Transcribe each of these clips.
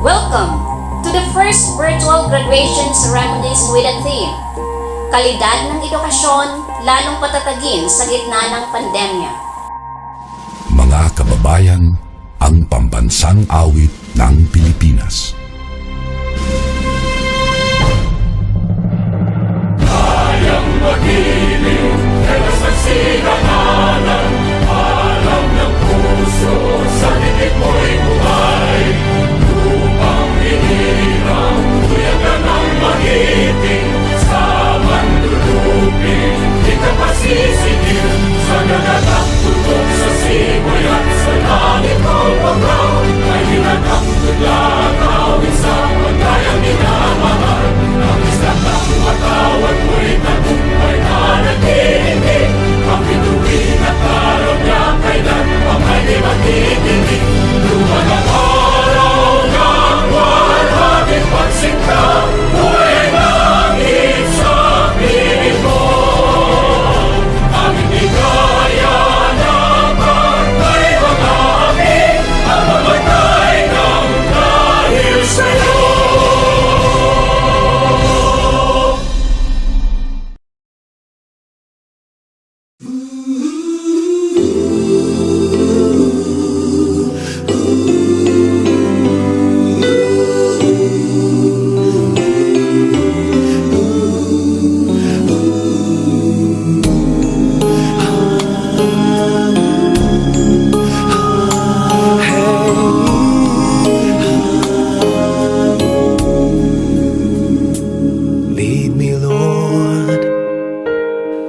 Welcome to the first virtual graduation ceremonies with a theme, Kalidad ng Edukasyon, lalong patatagin sa gitna ng pandemya. Mga kababayan, ang pambansang awit ng Pilipinas. Kayang magiliw, kailas ng sinagalan, alam ng puso, sa dikit mo'y buhay. Lupang hinirang, tuyagan ng magiting, sa mandulupin, di ka pasisingil, sa nagatak tutok sa simoy at sa langit kong pagkaw, ay hinagak tudlang awit sa pagkayang minamahal. Ang islang ng matawad mo'y tagumpay na nagtinig, ang bituin at araw niya kailan ang ay di magtitigil. Luman ang araw ng walhagin pagsinta, buhay ay langit sa piling mo. Ang hindi kaya ng pagkay mga amin, ang mamatay ng dahil sa'yo. Lead me, Lord,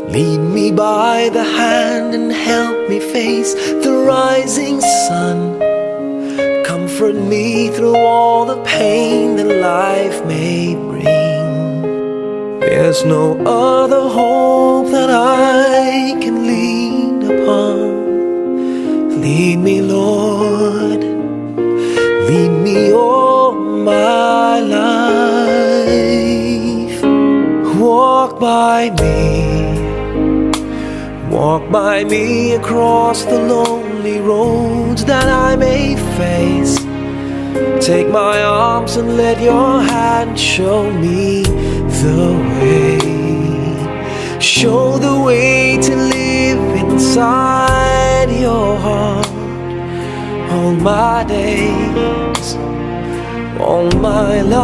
lead me by the hand and help me face the rising sun. Comfort me through all the pain that life may bring. There's no other hope that I can lean upon. Lead me, Lord, lead me all my life. Walk by me across the lonely roads that I may face. Take my arms and let your hand show me the way. Show the way to live inside your heart all my days, all my life.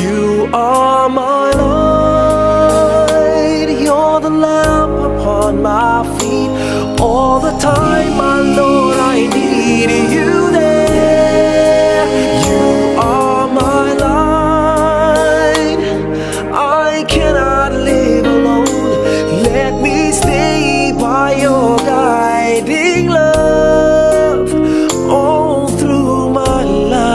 You are my light, you're the lamp upon my feet. All the time, my Lord, I need you there. You are my light, I cannot live alone. Let me stay by your guiding love all through my life.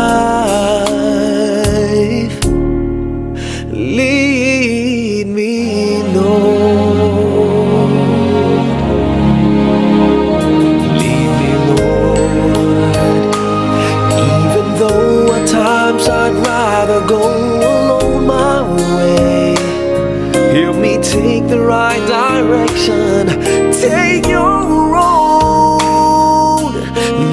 Lead me, Lord. Lead me, Lord. Even though at times I'd rather go alone my way, help me take the right direction. Take your road.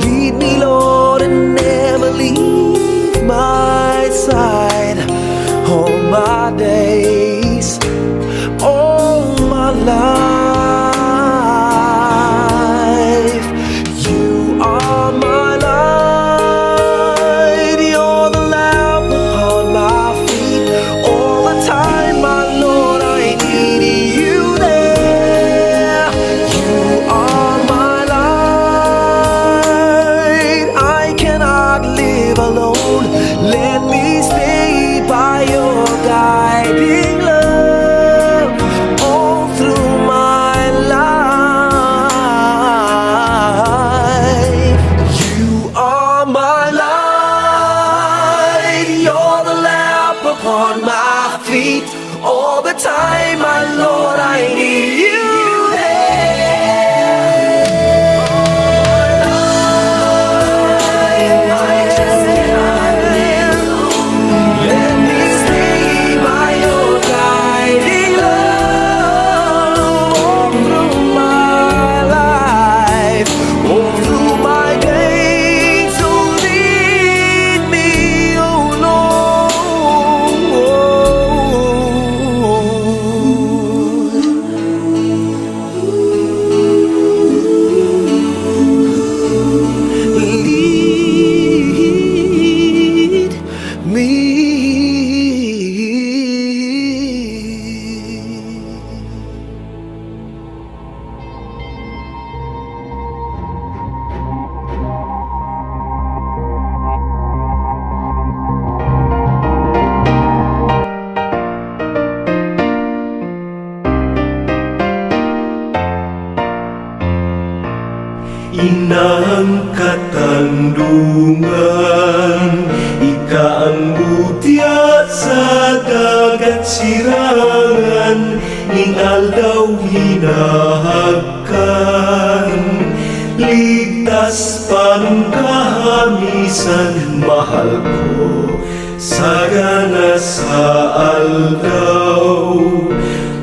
Lead me, Lord, and never leave my side. All my days, all my life. You are my light, you're the lamp upon my feet. All the time, my Lord, I need you there. You are my light, I cannot live alone. Let me stay by your guiding love all through my life. You are my light, you're the lamp upon my feet. All the time, my Lord, I need you all through my katandungan. Ika ang butya sa dagat sirangan, ingal daw hinahagkan. Ligtas panungkahamisan, mahal ko sagana sa aldaw.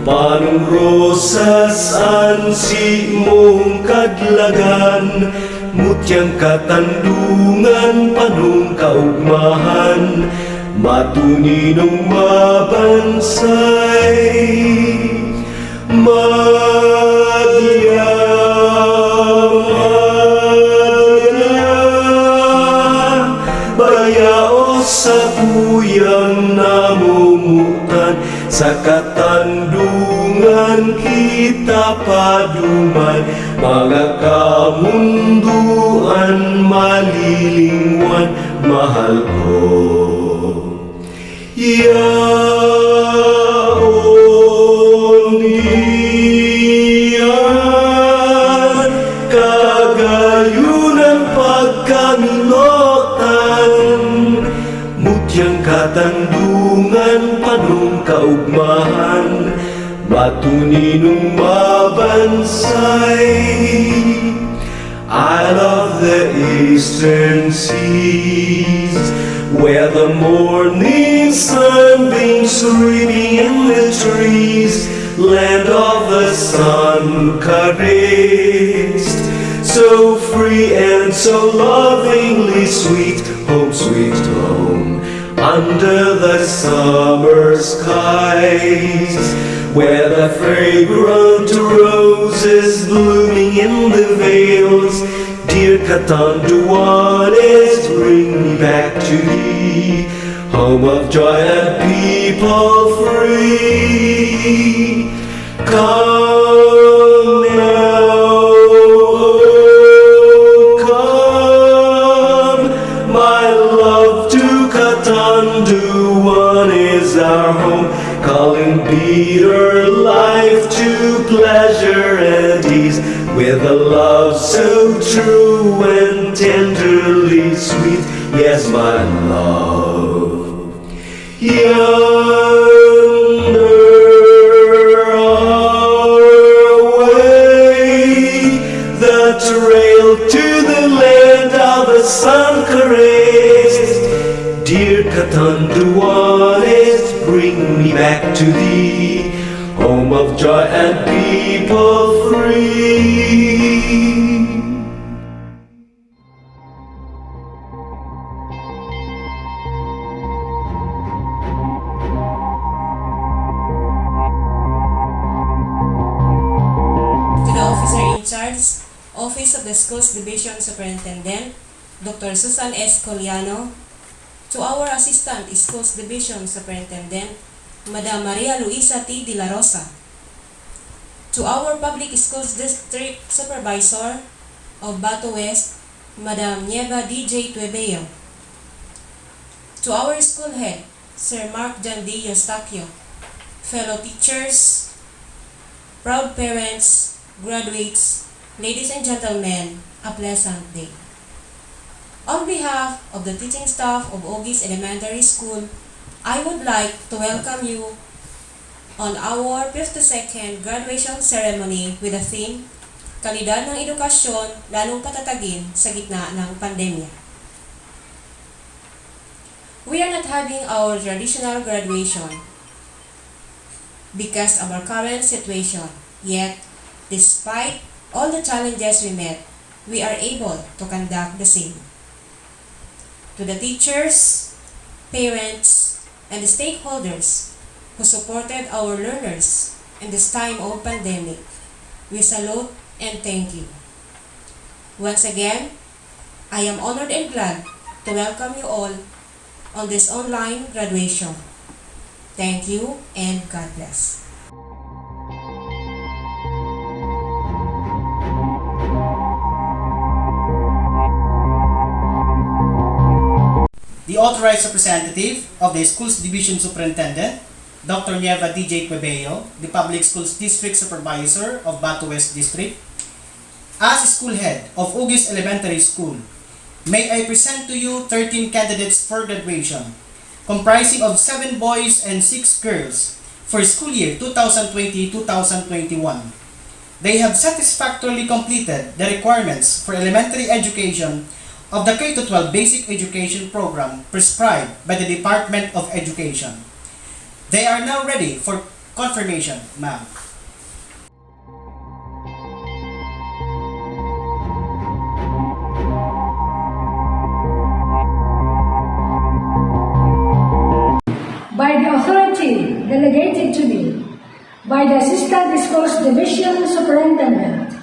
Panung rosas ansi mong kadlagan, mutyang katandungan panung kaugmahan, matuninong mabansay. Madya, bayao sa kuyang namumutan, sa katandungan kita paduman, mga kamunduan malilingwan, mahal ko. Yaon diyan, kagayunan pagkamilotan, mutyang katandungan panung kaugmahan, matuninong mabansay. I love the eastern seas, where the morning sunbeams reading in the trees, land of the sun caressed, so free and so lovingly sweet, home sweet home, under the summer skies, where the fragrant roses blooming in the vales, dear Catanduanes, bring me back to thee, home of joy and people free. Come now, oh, come, my love, to Catanduan is our home, calling bitter life to pleasure and ease, with a love so true and tenderly sweet. Yes, my love. Yonder our way, the trail to the land of the sun caressed, dear Catanduanes, bring me back to thee, home of joy and people free. To the officer in charge, Office of the Schools Division Superintendent, Dr. Susan S. Coliano, to our Assistant Schools Division Superintendent, Madam Maria Luisa T. De La Rosa, to our Public Schools District Supervisor of Bato West, Madam Nieva D.J. Tuebeo, to our school head, Sir Mark John D. Eustaquio, fellow teachers, proud parents, graduates, ladies and gentlemen, a pleasant day. On behalf of the teaching staff of Oguis Elementary School, I would like to welcome you on our 52nd graduation ceremony with the theme, Kalidad ng Edukasyon, lalong patatagin sa gitna ng pandemya. We are not having our traditional graduation because of our current situation, yet, despite all the challenges we met, we are able to conduct the same. To the teachers, parents, and the stakeholders who supported our learners in this time of pandemic, we salute and thank you. Once again, I am honored and glad to welcome you all on this online graduation. Thank you and God bless. The authorized representative of the Schools Division Superintendent, Dr. Nieva D.J. Quebeo, the Public Schools District Supervisor of Bato West District, as school head of Oguis Elementary School, may I present to you 13 candidates for graduation, comprising of 7 boys and 6 girls for school year 2020-2021. They have satisfactorily completed the requirements for elementary education of the K-12 basic education program prescribed by the Department of Education. They are now ready for confirmation, ma'am. By the authority delegated to me by the Assistant Schools Division Superintendent,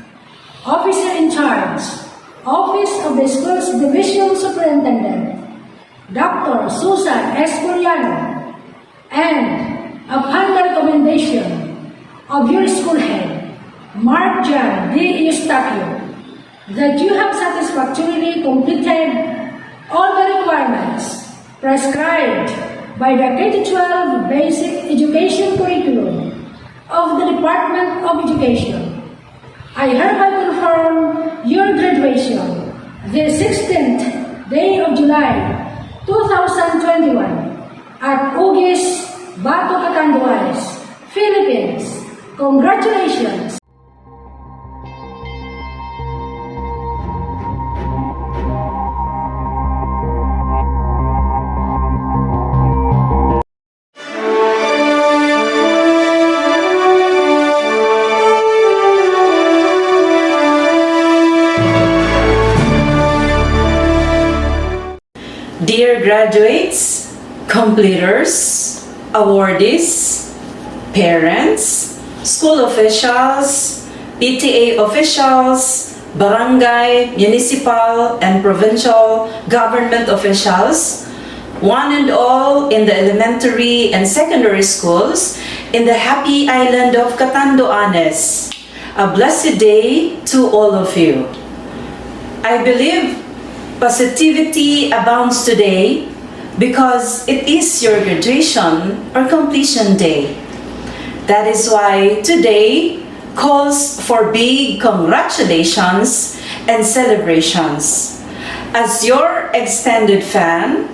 Officer in Charge, Office of the Schools Division Superintendent, Dr. Susan Escoriano, and upon the recommendation of your school head, Mark John D. Eustachio, that you have satisfactorily completed all the requirements prescribed by the K-12 basic education curriculum of the Department of Education. I hereby confirm your graduation the 16th day of July 2021 at Oguis, Bato Catanduanes, Philippines. Congratulations! Dear graduates, completers, awardees, parents, school officials, PTA officials, barangay, municipal, and provincial government officials, one and all in the elementary and secondary schools in the happy island of Catanduanes. A blessed day to all of you. I believe positivity abounds today because it is your graduation or completion day. That is why today calls for big congratulations and celebrations. As your extended fan,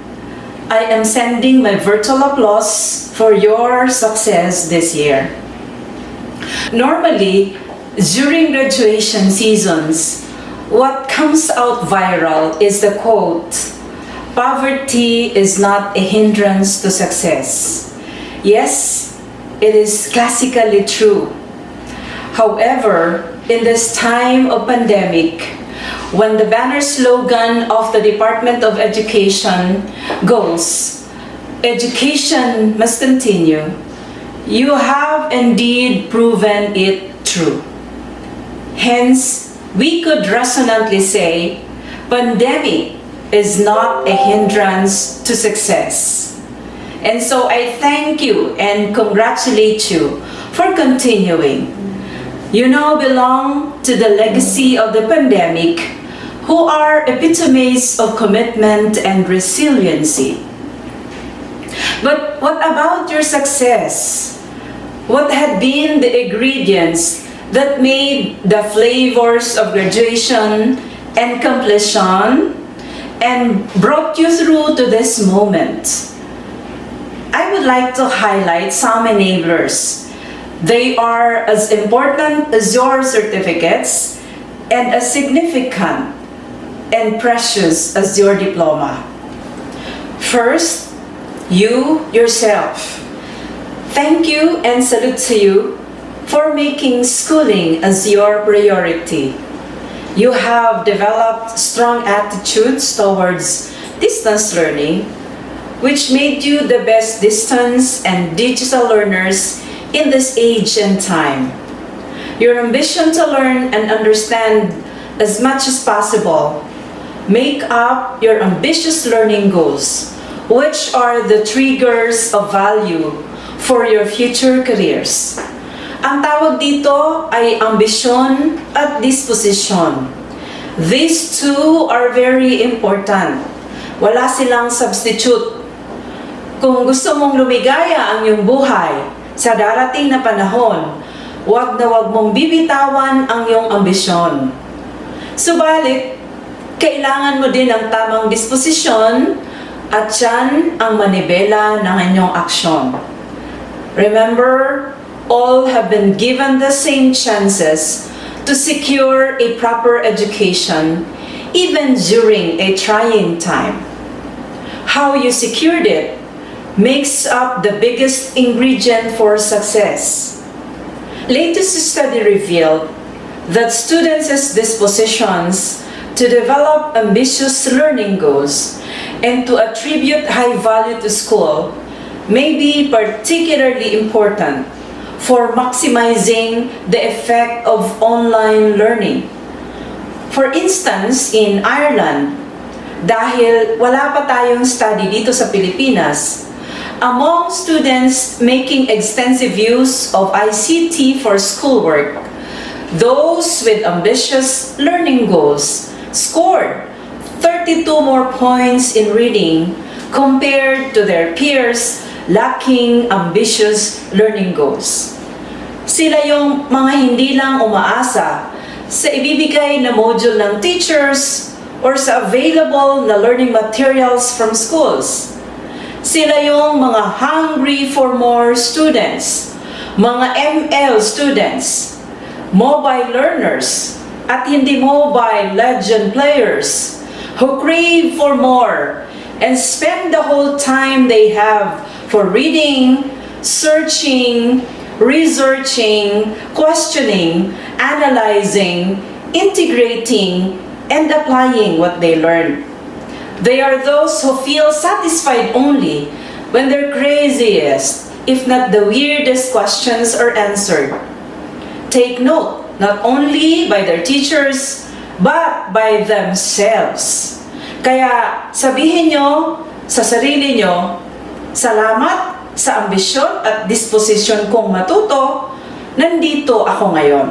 I am sending my virtual applause for your success this year. Normally, during graduation seasons, what comes out viral is the quote, "Poverty is not a hindrance to success." Yes, it is classically true. However, in this time of pandemic, when the banner slogan of the Department of Education goes, "Education must continue," you have indeed proven it true. Hence, we could resonantly say, pandemic is not a hindrance to success. And so I thank you and congratulate you for continuing. You now belong to the legacy of the pandemic, who are epitomes of commitment and resiliency. But what about your success? What had been the ingredients that made the flavors of graduation and completion and brought you through to this moment? I would like to highlight some enablers. They are as important as your certificates and as significant and precious as your diploma. First, you yourself. Thank you and salute to you for making schooling as your priority. You have developed strong attitudes towards distance learning, which made you the best distance and digital learners in this age and time. Your ambition to learn and understand as much as possible make up your ambitious learning goals, which are the triggers of value for your future careers. Ang tawag dito ay ambisyon at disposition. These two are very important. Wala silang substitute. Kung gusto mong lumigaya ang iyong buhay sa darating na panahon, huwag na huwag mong bibitawan ang iyong ambisyon. Subalit, Kailangan mo din ng tamang disposisyon at yan ang manibela ng inyong aksyon. Remember, all have been given the same chances to secure a proper education even during a trying time. How you secured it makes up the biggest ingredient for success. Latest study revealed that students' dispositions to develop ambitious learning goals and to attribute high value to school may be particularly important for maximizing the effect of online learning. For instance, in Ireland, dahil wala pa tayong study dito sa Pilipinas, among students making extensive use of ICT for schoolwork, those with ambitious learning goals scored 32 more points in reading compared to their peers lacking ambitious learning goals. Sila yung mga hindi lang umaasa sa ibibigay na module ng teachers or sa available na learning materials from schools. Sila yung mga hungry for more students, mga ML students, mobile learners, at hindi mobile legend players who crave for more and spend the whole time they have for reading, searching, researching, questioning, analyzing, integrating, and applying what they learn. They are those who feel satisfied only when their craziest, if not the weirdest questions are answered. Take note, not only by their teachers, but by themselves. Kaya sabihin nyo sa sarili nyo, salamat sa ambisyon at disposisyon kong matuto, nandito ako ngayon.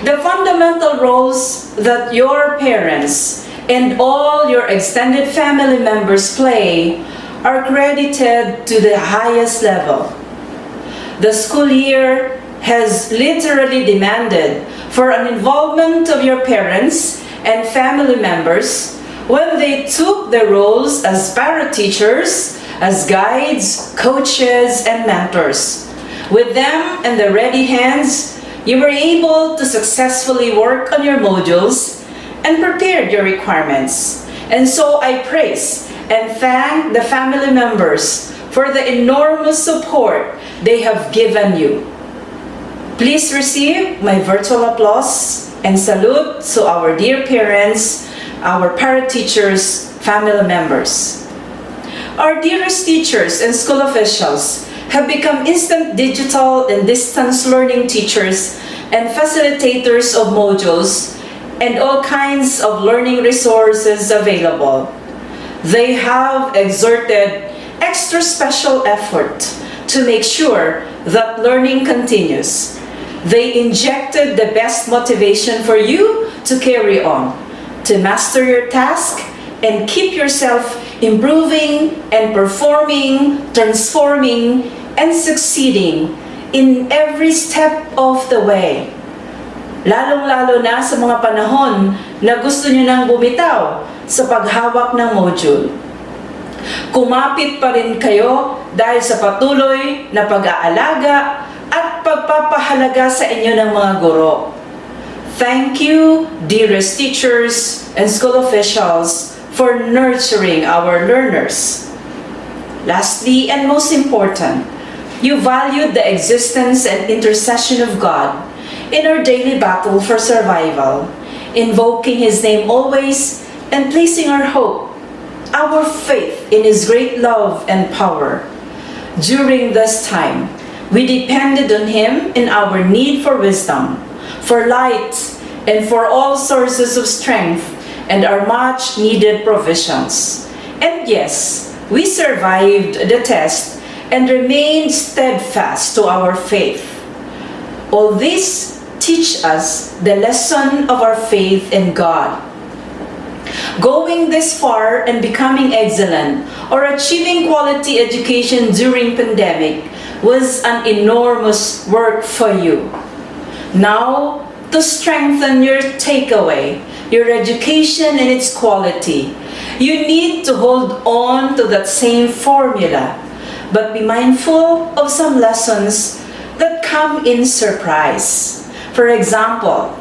The fundamental roles that your parents and all your extended family members play are credited to the highest level. The school year has literally demanded for an involvement of your parents and family members when they took their roles as para-teachers, as guides, coaches, and mentors. With them and their ready hands, you were able to successfully work on your modules and prepared your requirements. And so I praise and thank the family members for the enormous support they have given you. Please receive my virtual applause and salute to our dear parents, our para-teachers, family members. Our dearest teachers and school officials have become instant digital and distance learning teachers and facilitators of modules and all kinds of learning resources available. They have exerted extra special effort to make sure that learning continues. They injected the best motivation for you to carry on, to master your task, and keep yourself improving and performing, transforming, and succeeding in every step of the way. Lalong-lalo na sa mga panahon na gusto nyo nang bumitaw sa paghawak ng module. Kumapit pa rin kayo dahil sa patuloy na pag-aalaga at pagpapahalaga sa inyo ng mga guro. Thank you, dearest teachers and school officials, for nurturing our learners. Lastly, and most important, you valued the existence and intercession of God in our daily battle for survival, invoking His name always and placing our hope, our faith in His great love and power. During this time, we depended on Him in our need for wisdom, for light, and for all sources of strength and our much needed provisions. And yes, we survived the test and remained steadfast to our faith. All this teach us the lesson of our faith in God. Going this far and becoming excellent or achieving quality education during pandemic was an enormous work for you. Now, to strengthen your takeaway, your education and its quality. You need to hold on to that same formula, but be mindful of some lessons that come in surprise. For example,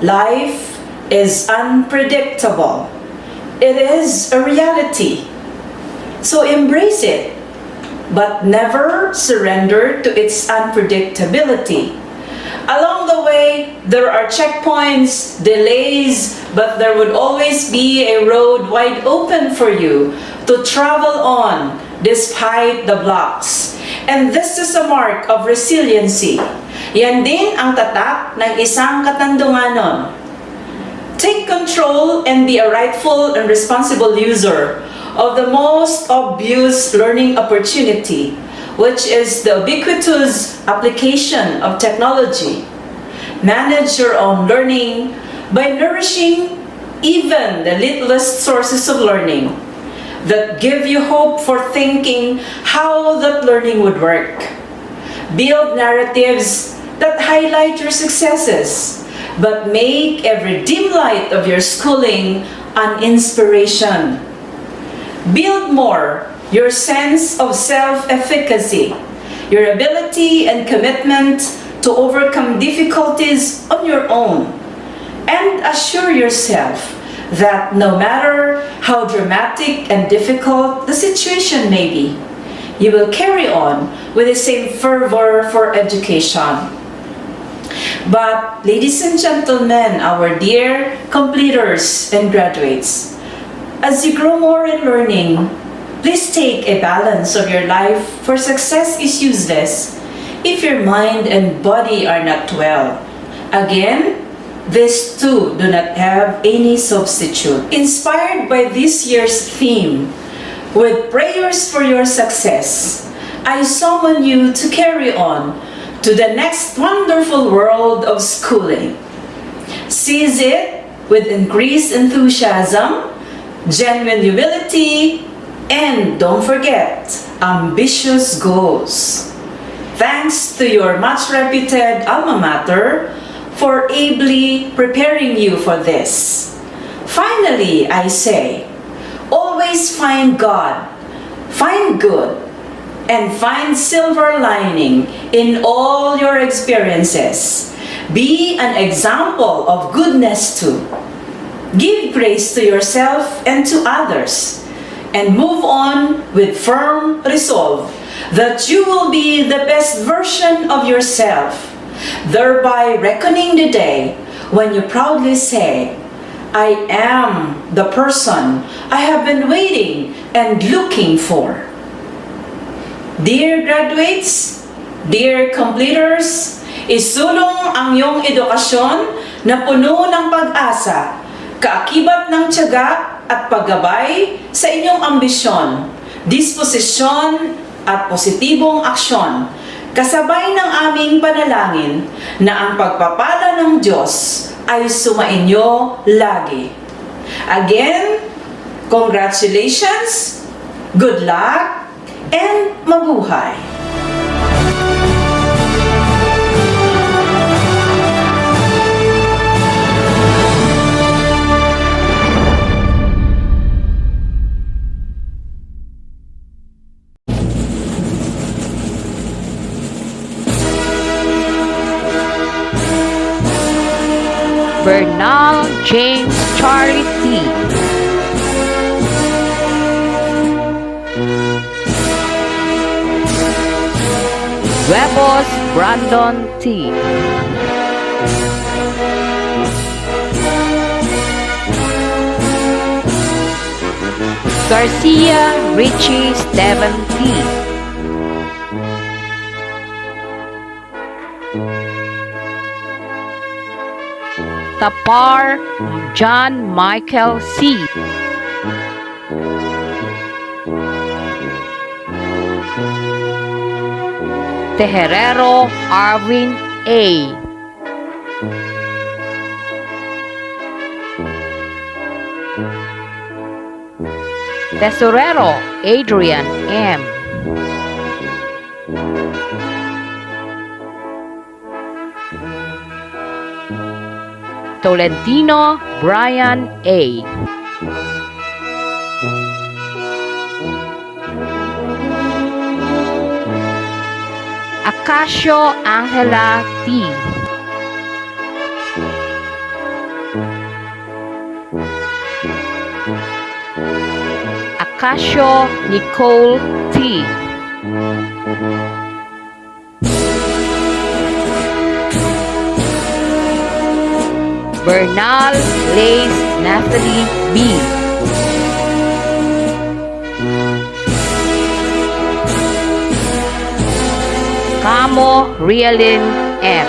life is unpredictable. It is a reality. So embrace it, but never surrender to its unpredictability. Along the way, there are checkpoints, delays, but there would always be a road wide open for you to travel on despite the blocks. And this is a mark of resiliency. Yan din ang tatak ng isang katandunganon. Take control and be a rightful and responsible user of the most obvious learning opportunity, which is the ubiquitous application of technology. Manage your own learning by nourishing even the littlest sources of learning that give you hope for thinking how that learning would work. Build narratives that highlight your successes, but make every dim light of your schooling an inspiration. Build more your sense of self-efficacy, your ability and commitment to overcome difficulties on your own, and assure yourself that no matter how dramatic and difficult the situation may be, you will carry on with the same fervor for education. But, ladies and gentlemen, our dear completers and graduates, as you grow more in learning, please take a balance of your life, for success is useless if your mind and body are not well. Again, these two do not have any substitute. Inspired by this year's theme, with prayers for your success, I summon you to carry on to the next wonderful world of schooling. Seize it with increased enthusiasm, genuine humility, and don't forget, ambitious goals. Thanks to your much reputed alma mater for ably preparing you for this. Finally, I say, always find God, find good, and find silver lining in all your experiences. Be an example of goodness too. Give grace to yourself and to others, and move on with firm resolve that you will be the best version of yourself, thereby reckoning the day when you proudly say, I am the person I have been waiting and looking for. Dear graduates, dear completers, isulong ang iyong edukasyon na puno ng pag-asa, kaakibat ng tiyaga at paggabay sa inyong ambisyon, disposisyon at positibong aksyon, kasabay ng aming panalangin na ang pagpapala ng Diyos ay sumainyo lagi. Again, congratulations, good luck, and mabuhay! Bernal James Charity, Webos Brandon T, Garcia Richie Steven T, Tapar John Michael C, Teherero Arvin A, Tesorero Adrian M, Tolentino Brian A. Acacio Angela T. Acacio Nicole T. Bernal Lace Nathalie B. Camo Rialin M.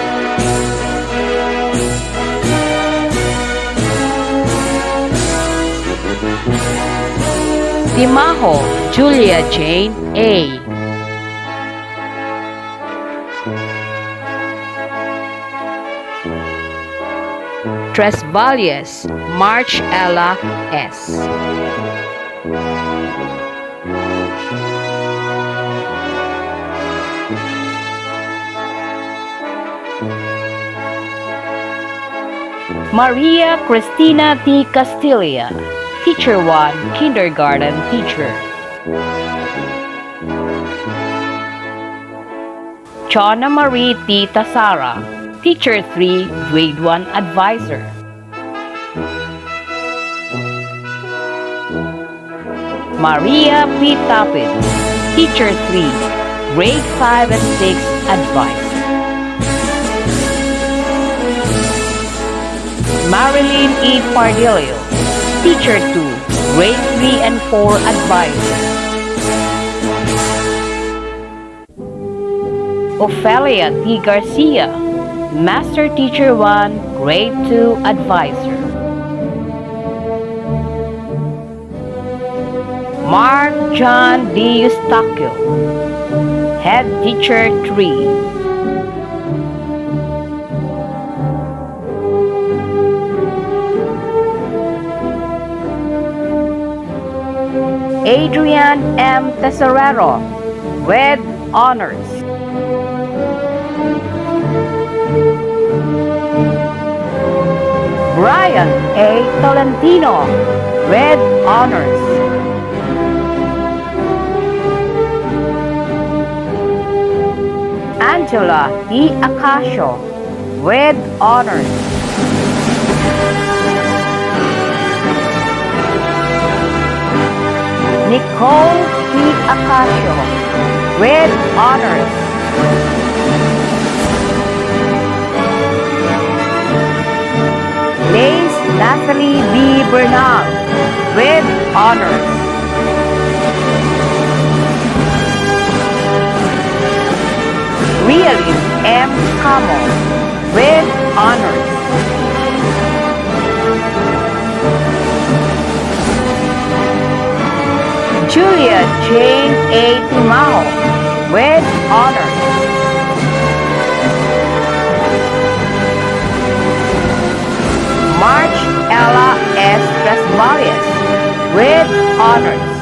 Timaho Julia Jane A. Tres Valles March Ella S. Maria Cristina T. Castilla, Teacher 1, Kindergarten Teacher. Chona Marie T. Tasara, Teacher 3, Grade 1 Advisor. Maria P. Tapit, Teacher 3, Grade 5 and 6 Advisor. Marilyn E. Pardillo, Teacher 2, Grade 3 and 4 Advisor. Ophelia T. Garcia, Master Teacher 1, Grade 2 Advisor. Mark John D. Eustaquio, Head Teacher 3. Adrian M. Tesorero, with honors. Brian A. Tolentino, with honors. Angela E. Acacio, with honors. Nicole P. Acacio, with honors. Lace Nathalie B. Bernal, with honors. Realin M. Camo, with honors. Julia Jane A. Timao, with honors. March Ella S. Trasvalles, with honors.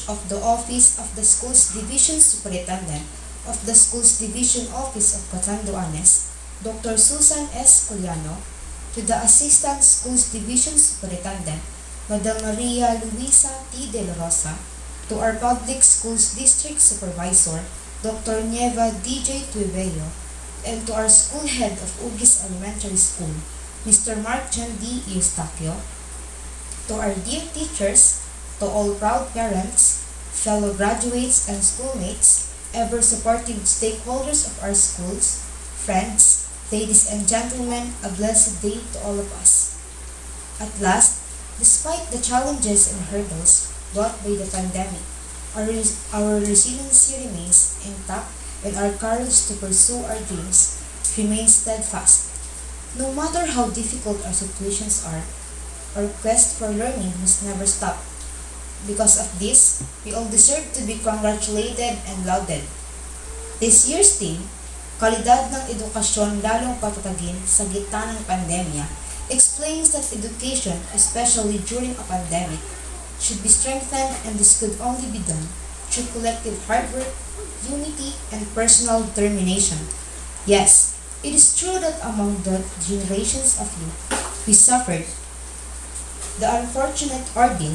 Of the Office of the Schools Division Superintendent of the Schools Division Office of Catanduanes, Dr. Susan S. Coliano, to the Assistant Schools Division Superintendent, Madam Maria Luisa T. De La Rosa, to our Public Schools District Supervisor, Dr. Nieva D.J. Tuibello, and to our School Head of Oguis Elementary School, Mr. Mark John D. Eustaquio, to our dear teachers, to all proud parents, fellow graduates and schoolmates, ever-supportive stakeholders of our schools, friends, ladies and gentlemen, a blessed day to all of us. At last, despite the challenges and hurdles brought by the pandemic, our resiliency remains intact and our courage to pursue our dreams remains steadfast. No matter how difficult our situations are, our quest for learning must never stop. Because of this, we all deserve to be congratulated and lauded. This year's theme, Kalidad ng Edukasyon Lalong Patatagin sa Gitna ng Pandemya, explains that education, especially during a pandemic, should be strengthened, and this could only be done through collective hard work, unity, and personal determination. Yes, it is true that among the generations of youth, we suffered the unfortunate ordeal.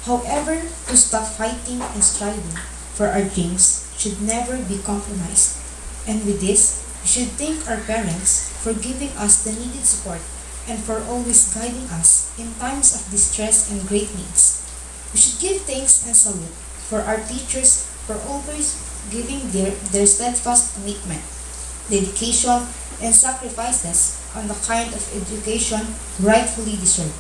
However, to stop fighting and striving for our dreams should never be compromised. And with this, we should thank our parents for giving us the needed support and for always guiding us in times of distress and great needs. We should give thanks and salute for our teachers for always giving their steadfast commitment, dedication, and sacrifices on the kind of education rightfully deserved.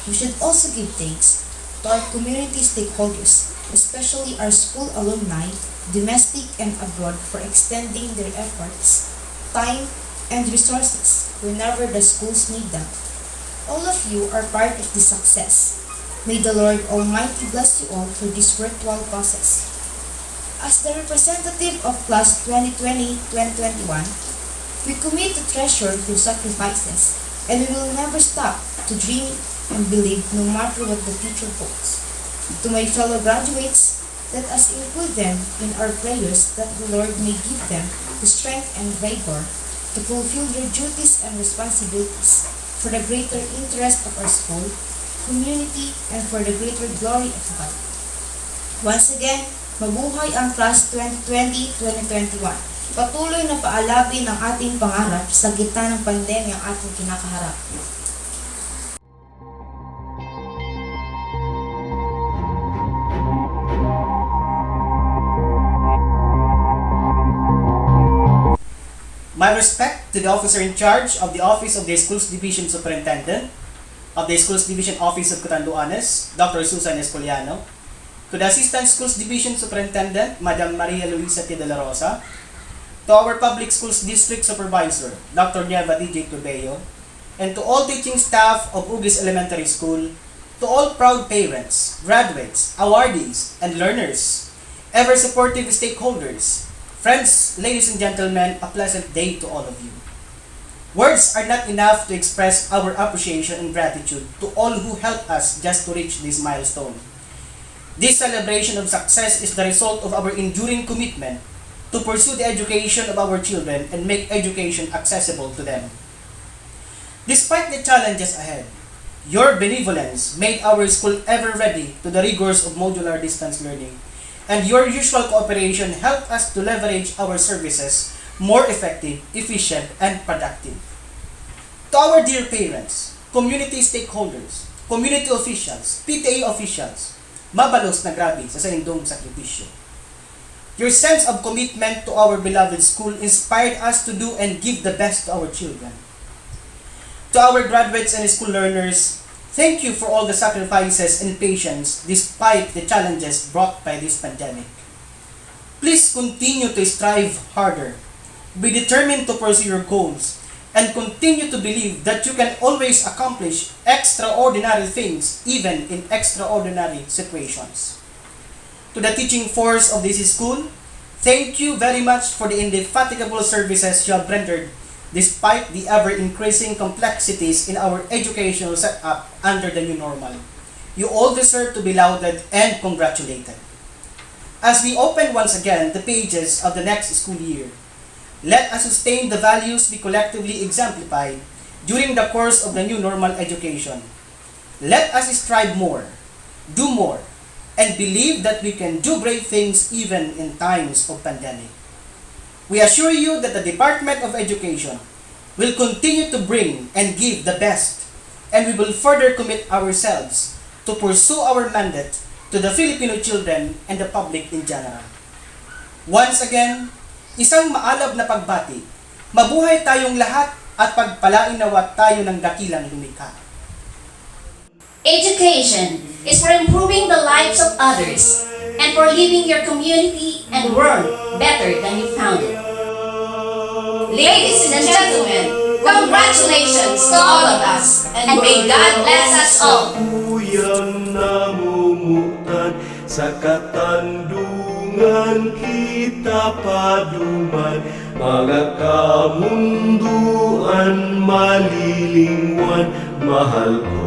We should also give thanks to our community stakeholders, especially our school alumni, domestic and abroad, for extending their efforts, time, and resources whenever the schools need them. All of you are part of this success. May the Lord Almighty bless you all for this virtual process. As the representative of class 2020-2021, we commit to treasure your sacrifices, and we will never stop to dream and believe no matter what the future holds. To my fellow graduates, let us include them in our prayers that the Lord may give them the strength and vigor to fulfill their duties and responsibilities for the greater interest of our school, community, and for the greater glory of God. Once again, mabuhay ang class 2020-2021. Patuloy na paalabi ng ating pangarap sa gitna ng pandemya ang ating kinakaharap. My respect to the officer in charge of the Office of the Schools Division Superintendent of the Schools Division Office of Catanduanes, Dr. Susan Escoliano, to the Assistant Schools Division Superintendent, Madam Maria Luisa T. De La Rosa, to our Public Schools District Supervisor, Dr. Nieva DJ Turbeo, and to all teaching staff of Oguis Elementary School, to all proud parents, graduates, awardees, and learners, ever supportive stakeholders, friends, ladies and gentlemen, a pleasant day to all of you. Words are not enough to express our appreciation and gratitude to all who helped us just to reach this milestone. This celebration of success is the result of our enduring commitment to pursue the education of our children and make education accessible to them. Despite the challenges ahead, your benevolence made our school ever ready to the rigors of modular distance learning, and your usual cooperation helped us to leverage our services more effective, efficient, and productive. To our dear parents, community stakeholders, community officials, PTA officials, mabalos na grabe sa indong sakripisyo. Your sense of commitment to our beloved school inspired us to do and give the best to our children. To our graduates and school learners, thank you for all the sacrifices and patience despite the challenges brought by this pandemic. Please continue to strive harder, be determined to pursue your goals, and continue to believe that you can always accomplish extraordinary things even in extraordinary situations. To the teaching force of this school, thank you very much for the indefatigable services you have rendered despite the ever-increasing complexities in our educational setup under the new normal. You all deserve to be lauded and congratulated. As we open once again the pages of the next school year, let us sustain the values we collectively exemplified during the course of the new normal education. Let us strive more, do more, and believe that we can do great things even in times of pandemic. We assure you that the Department of Education will continue to bring and give the best, and we will further commit ourselves to pursue our mandate to the Filipino children and the public in general. Once again, isang maalab na pagbati. Mabuhay tayong lahat at pagpalain nawa tayo ng dakilang lumikha. Education is for improving the lives of others and for leaving your community and world better than you found it. Ladies and gentlemen, congratulations to all of us, and may God bless us all. Uyang namumutan sa katandungan kita paduman, mga kamunduan mali piling one, mahal ko